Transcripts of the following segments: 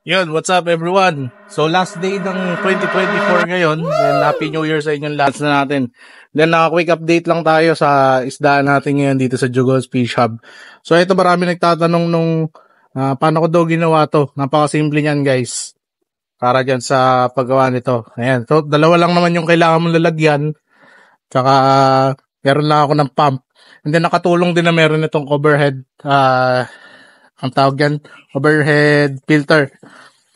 Yun, what's up everyone? So last day ng 2024 ngayon, and Happy New Year sa inyong lahat na natin. Then quick update lang tayo sa isdaan natin ngayon dito sa Jugos Fish Hub. So ito marami nagtatanong nung paano ko daw ginawa to. Napakasimple niyan guys. Para dyan sa paggawa nito. Ayan, so dalawa lang naman yung kailangan mong lalagyan. Tsaka meron lang ako ng pump. And then nakatulong din na meron itong overhead ang tawag yan, overhead filter.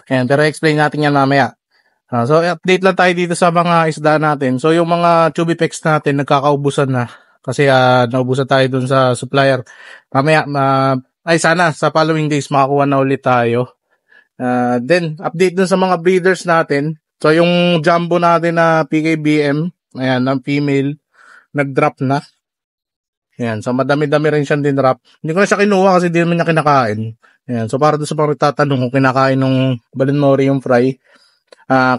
Ayan, pero explain natin yan mamaya. So, update lang tayo dito sa mga isda natin. So, yung mga Tubipex natin, nagkakaubusan na. Kasi naubusan tayo dun sa supplier. Mamaya, sana sa following days, makakuha na ulit tayo. Then, update dun sa mga breeders natin. So, yung jumbo natin na PKBM, ayan, ang female, nag-drop na. Ayan, so madami-dami rin siyang din-drop. Hindi ko na siya kinuha kasi di naman niya kinakain. Ayan, so para doon sa mga tatanong kung kinakain ng balon mori yung fry,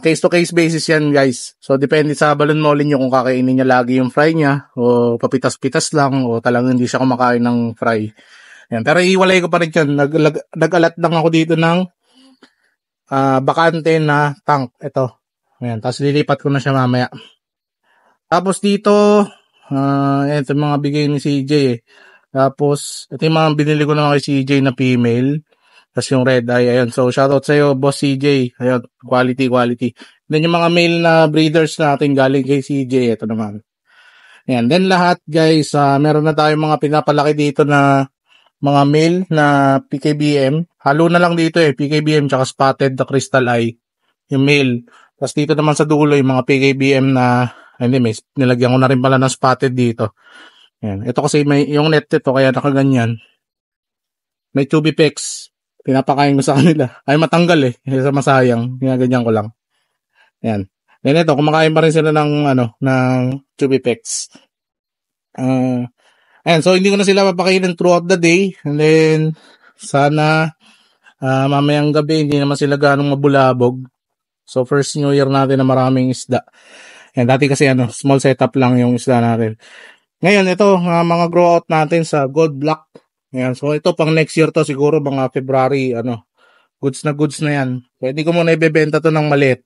case to case basis yan guys. So depende sa balon mori nyo kung kakainin niya lagi yung fry niya o papitas-pitas lang o talagang hindi siya kumakain ng fry. Ayan, pero iwalay ko pa rin yan. Nag-alat lang ako dito ng bakante na tank. Ito. Ayan, tapos lilipat ko na siya mamaya. Tapos dito, ito mga bigay ni CJ eh. Tapos, ito yung mga binili ko naman kay CJ na female. Tapos yung red eye, ayun. So, shoutout sa'yo, boss CJ. Ayun, quality. Then yung mga male na breeders natin galing kay CJ, ito naman. Ayan, then lahat guys, meron na tayong mga pinapalaki dito na mga male na PKBM. Halo na lang dito eh, PKBM tsaka spotted na crystal eye. Yung male. Tapos dito naman sa dulo yung mga PKBM na hindi, nilagyan ko na rin pala ng spotted dito. Ayan. Ito kasi yung net ito, kaya nakaganyan. May Tubipex. Pinapakain ko sa kanila. Ay, matanggal eh. Sa masayang. Ganyan ko lang. Ayan. Then ito, kumakain pa rin sila ng Tubipex. Ayan, so hindi ko na sila papakainin throughout the day. And then, sana mamayang gabi, hindi naman sila ganong mabulabog. So, first New Year natin na maraming isda. Yan, dati kasi small setup lang yung isda natin. Ngayon, ito, mga grow out natin sa gold black. Yan, so ito pang next year to, siguro mga February, goods na yan. Pwede ko muna ibebenta to ng maliit.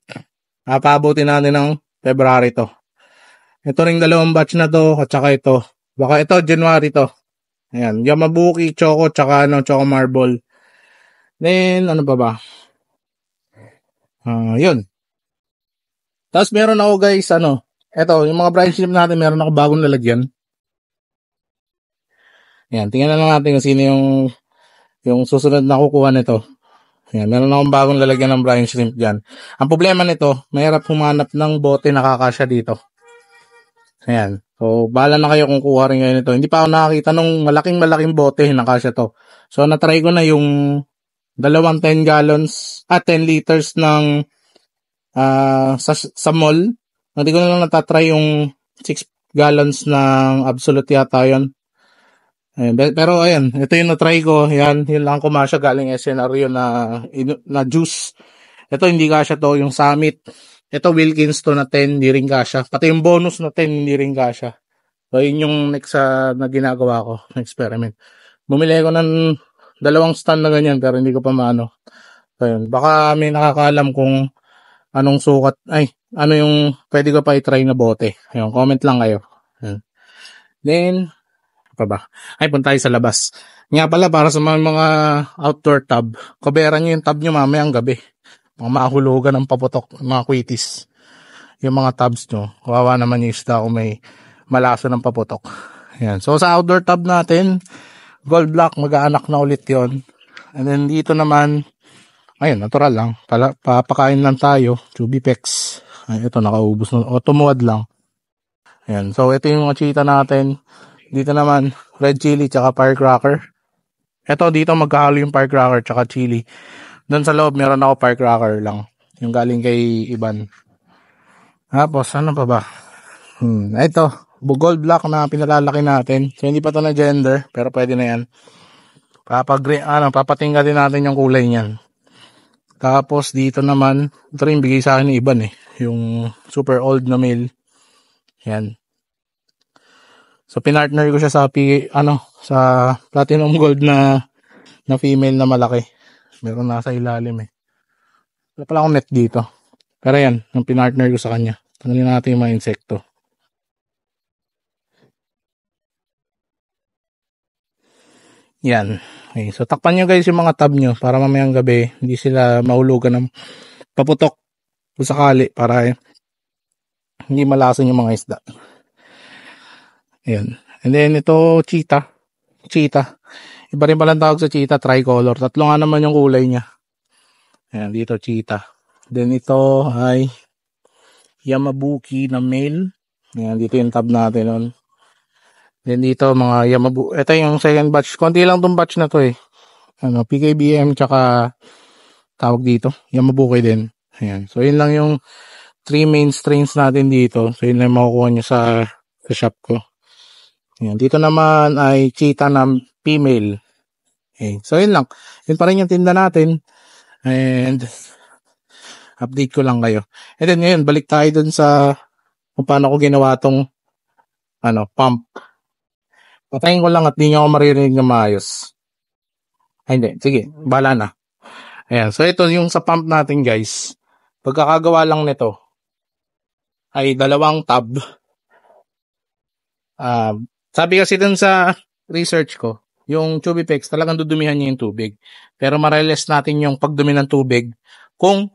Paabutin natin ng February to. Ito ring dalawang batch na to, at saka ito. Baka ito, January to. Ayan, Yamabuki, Choco, tsaka Choco Marble. Then, ano pa ba? Yun. Tapos meron ako guys, eto, yung mga brine shrimp natin, meron ako bagong lalagyan. Ayan, tingnan na lang natin kung sino yung susunod na kukuha nito. Ayan, meron akong bagong lalagyan ng brine shrimp dyan. Ang problema nito, mahirap humanap ng bote na kakasya dito. Ayan, so bahala na kayo kung kuha rin kayo nito. Hindi pa ako nakakita nung malaking bote na kasya to. So natry ko na yung dalawang 10 gallons, 10 liters ng sa mall. Hindi ko na lang natatry yung 6 gallons ng Absolute yata yun. Ayan, pero ayan, ito yung natry ko. Yan, yun lang kumasya galing SNR yun na juice. Ito hindi kasya to, yung Summit. Ito Wilkins to na 10, hindi rin kasya. Pati yung bonus na 10, hindi rin kasya. So yun yung next na ginagawa ko, na experiment. Bumili ko ng dalawang stand na ganyan pero hindi ko pa maano. So yun, baka may nakakaalam kung anong sukat, ano yung pwede ko pa i-try na bote. Ayun, comment lang kayo. Ayun. Then, pa ba? Punta tayo sa labas. Nga pala, para sa mga outdoor tub, coveran nyo yung tub nyo mamayang gabi. Mga mahulugan ng paputok, mga kwitis. Yung mga tubs nyo, kawawa naman yung isda kung may malaso ng paputok. Ayan. So, sa outdoor tub natin, gold black, mag-aanak na ulit yon. And then, dito naman, ayun, natural lang. Papakain lang tayo. Tubipex. Ito, nakaubos na. O, tumuwad lang. Ayan. So, ito yung mga chita natin. Dito naman, red chili tsaka firecracker. Ito, dito magkahalo yung firecracker tsaka chili. Doon sa loob, meron ako firecracker lang. Yung galing kay Iban. Tapos, ano pa ba? Ito, gold black na pinalalaki natin. So, hindi pa to na gender, pero pwede na yan. Papatingga din natin yung kulay niyan. Tapos dito naman, ito rin bigay sa akin ni Iban yung super old na male. Yan. So pinartner ko siya sa sa platinum gold na female na malaki. Meron nasa ilalim Wala pala akong net dito. Pero yan, yung pinartner ko sa kanya. Tanggalin natin yung mga insekto. Yan. Okay, so takpan nyo guys yung mga tab nyo para mamayang gabi hindi sila mahulugan ng paputok kung sakali para hindi malason yung mga isda. Ayan. And then ito cheetah. Cheetah. Iba rin palang tawag sa cheetah, tricolor. Tatlo nga naman yung kulay niya. Ayan, dito cheetah. Then ito ay Yamabuki na male. Ayan, dito yung tab natin nun. Then dito mga Yamabuki. Ito yung second batch. Konti lang tong batch na to eh. PKBM tsaka tawag dito. Yamabuki din. Ayan. So yun lang yung 3 main strains natin dito. So yun lang makukuha nyo sa shop ko. Ayan. Dito naman ay cheetah na female. Okay. So yun lang. Yun pa rin yung tinda natin. And update ko lang kayo. And then ngayon, balik tayo dun sa kung paano ko ginawa tong pump. Patayin ko lang at di nyo ako maririnig na maayos. Ay hindi, sige, bahala na. Ayan, so ito yung sa pump natin guys. Pagkakagawa lang nito ay dalawang tab. Sabi kasi dun sa research ko, yung Tubipex talagang dudumihan niya yung tubig. Pero ma-realize natin yung pagdumi ng tubig kung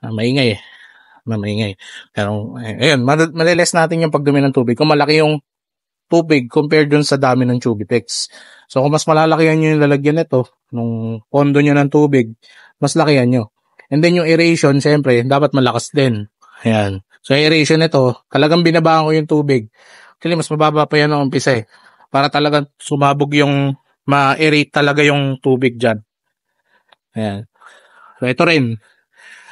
maingay. Pero ayun, ma-realize natin yung pagdumi ng tubig kung malaki yung tubig compared dun sa dami ng Tubipex. So kung mas malalakihan nyo yung lalagyan nito, nung pondo nyo ng tubig, mas lakihan nyo. And then yung aeration, syempre, dapat malakas din. Ayan. So aeration nito, talagang binabaan ko yung tubig. Actually, mas mababa pa yan ng umpisa eh. Para talagang sumabog yung ma-aerate talaga yung tubig dyan. Ayan. So ito rin.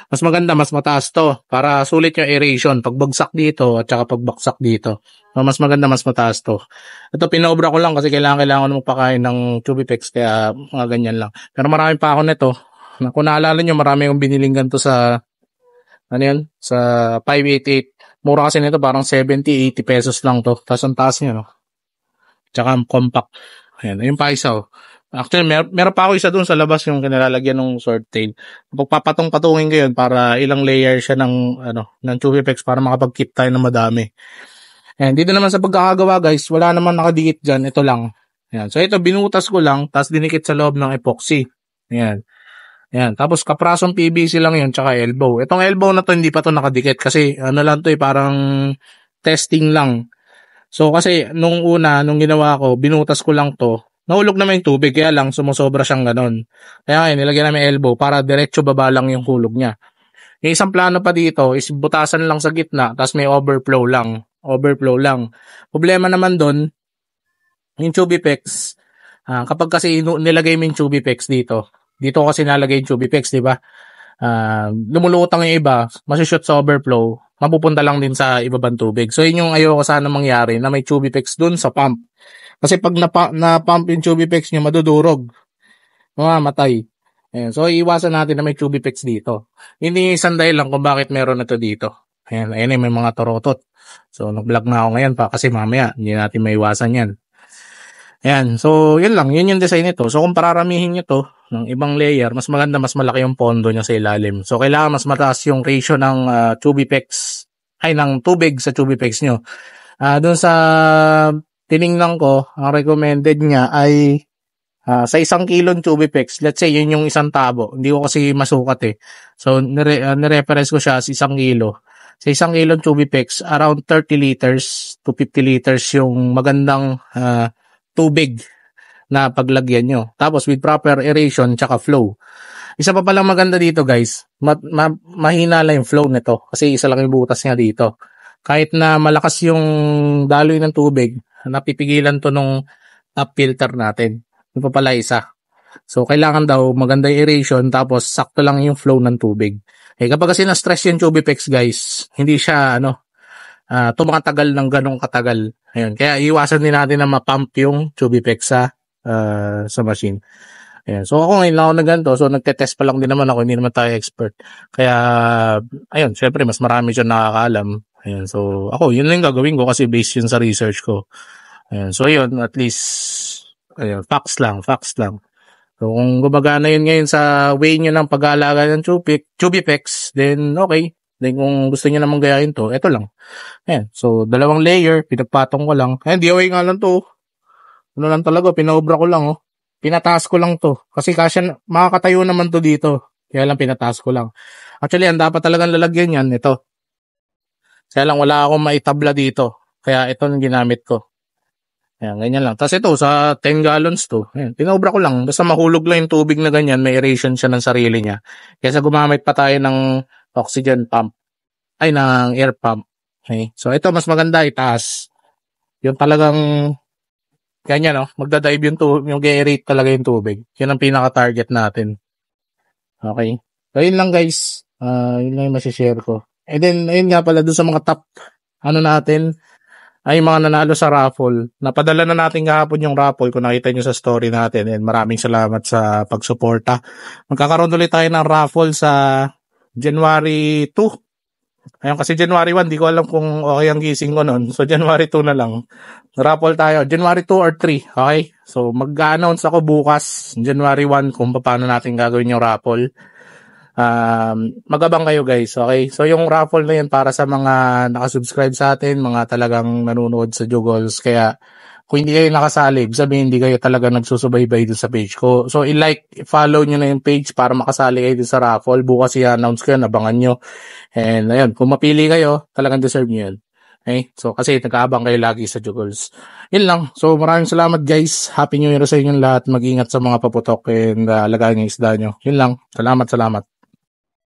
Mas maganda, mas mataas to para sulit yung aeration. Pagbagsak dito at saka pagbaksak dito. So, mas maganda, mas mataas to. Ito, pinobra ko lang kasi kailangan ko magpakain ng Tubipex kaya mga ganyan lang. Pero marami pa ako nito. Kung naalala nyo, marami akong biniling ganito sa sa 588. Mura kasi nito, parang 70-80 pesos lang to. Tapos ang taas niya, no? Tsaka compact. Ayan, ayun pa isa, oh. Actually, meron pa ako isa doon sa labas yung kinilalagyan ng swordtail. Pagpapatong-patungin ko yun para ilang layer siya ng Tubipex para makapag-keep tayo ng madami. Ayan, dito naman sa pagkakagawa guys, wala naman nakadikit dyan. Ito lang. Ayan. So ito, binutas ko lang, tapos dinikit sa loob ng epoxy. Ayan. Ayan. Tapos kaprasong PVC lang yun, tsaka elbow. Itong elbow na to, hindi pa to nakadikit kasi lang to parang testing lang. So kasi nung ginawa ko, binutas ko lang to. Nahulog naman yung tubig, kaya lang sumusobra siyang ganon. Kaya ngayon, nilagyan namin elbow para diretso baba lang yung hulog niya. Yung isang plano pa dito is butasan lang sa gitna, tapos may overflow lang. Problema naman doon, yung Tubipex, kapag kasi nilagay mo yung Tubipex dito kasi nalagay yung Tubipex, di ba? Lumulutang yung iba, masushoot sa overflow, mapupunta lang din sa ibabang tubig. So yun yung ayoko sana mangyari na may Tubipex dun sa pump. Kasi pag na-pump yung Tubipex nyo, madudurog. Mamamatay. Ayan. So, iiwasan natin na may Tubipex dito. Hindi yung isang dahilan kung bakit meron na to dito. Ayan, may mga torotot. So, nag-vlog na ako ngayon pa kasi mamaya, hindi natin maiwasan yan. Ayan. So, yun lang. Yun yung design nito. So, kung pararamihin nyo to ng ibang layer, mas maganda, mas malaki yung pondo niya sa ilalim. So, kailangan mas mataas yung ratio ng Tubipex, ng tubig sa Tubipex nyo. Doon sa tiningnan ko, ang recommended niya ay sa 1 kilong Tubipex, let's say yun yung isang tabo. Hindi ko kasi masukat eh. So, nireference ko siya as 1 kilo. Sa 1 kilong Tubipex, around 30 liters to 50 liters yung magandang tubig na paglagyan nyo. Tapos with proper aeration tsaka flow. Isa pa palang maganda dito guys, mahina lang yung flow nito kasi isa lang yung butas niya dito. Kahit na malakas yung daloy ng tubig, napipigilan to nung top filter natin. Yung pa pala isa. So, kailangan daw maganda yung aeration tapos sakto lang yung flow ng tubig. Kapag kasi na-stress yung Tubipex guys, hindi siya tumatagal ng ganong katagal. Ayun. Kaya iwasan din natin na ma-pump yung Tubipex sa machine. Ayan. So, ako ngayon lang ako na ganito. So, nagte-test pa lang din naman ako. Hindi naman tayo expert. Kaya, ayun, syempre, mas marami siya nakakaalam. Ayan. So, ako, yun lang gagawin ko kasi based yun sa research ko. Ayan. So, yun, at least, ayun, facts lang. So, So, kung gumagana yun ngayon sa way nyo ng pag-aalaga ng Chubipex, then okay. Then kung gusto nyo namang gayahin to, eto lang. Ayan. So, 2 layer, pinagpatong ko lang. Ayan, DIY nga lang to. Ano lang talaga, pinaobra ko lang, oh. Pinataas ko lang to. Kasi makakatayo naman to dito. Kaya lang pinataas ko lang. Actually, ang dapat talagang lalagyan yan, ito. Kaya lang wala akong maitabla dito. Kaya ito ang ginamit ko. Ayan, ganyan lang. Tapos ito, sa 10 gallons to, ayan, pinaubra ko lang. Basta mahulog lang yung tubig na ganyan, may aeration siya ng sarili niya. Kaysa gumamit pa tayo ng oxygen pump. Ay, ng air pump. Okay. So, ito, mas maganda itaas. Yung talagang, ganyan, no? Magdadive yung ge-aerate talaga yung tubig. Yun ang pinaka-target natin. Okay. So, yun lang, guys. Yun lang yung masishare ko. And then, ayun nga pala, doon sa mga top, natin, ay mga nanalo sa raffle. Napadala na natin kahapon yung raffle kung nakita nyo sa story natin. And maraming salamat sa pagsuporta. Magkakaroon ulit tayo ng raffle sa January 2. Ayun, kasi January 1, di ko alam kung okay ang gising ko nun. So, January 2 na lang. Raffle tayo. January 2 or 3. Okay? So, mag-announce ako bukas, January 1, kung paano natin gagawin yung raffle. Magabang kayo, guys. Okay? So, yung raffle na yun para sa mga nakasubscribe sa atin, mga talagang nanonood sa Jugals. Kaya, kung hindi kayo nakasali, sabihin hindi kayo talaga nagsusubaybay dun sa page ko. So, follow nyo na yung page para makasali kayo dun sa raffle. Bukas i-announce ko yun, abangan nyo. And, ayun, kung mapili kayo, talagang deserve nyo yun. Okay? So, kasi nag-aabang kayo lagi sa Jugals. Yun lang. So, maraming salamat, guys. Happy New Year sa inyong lahat. Mag-ingat sa mga paputok and alagaan yung isda nyo. Yun lang. Salamat.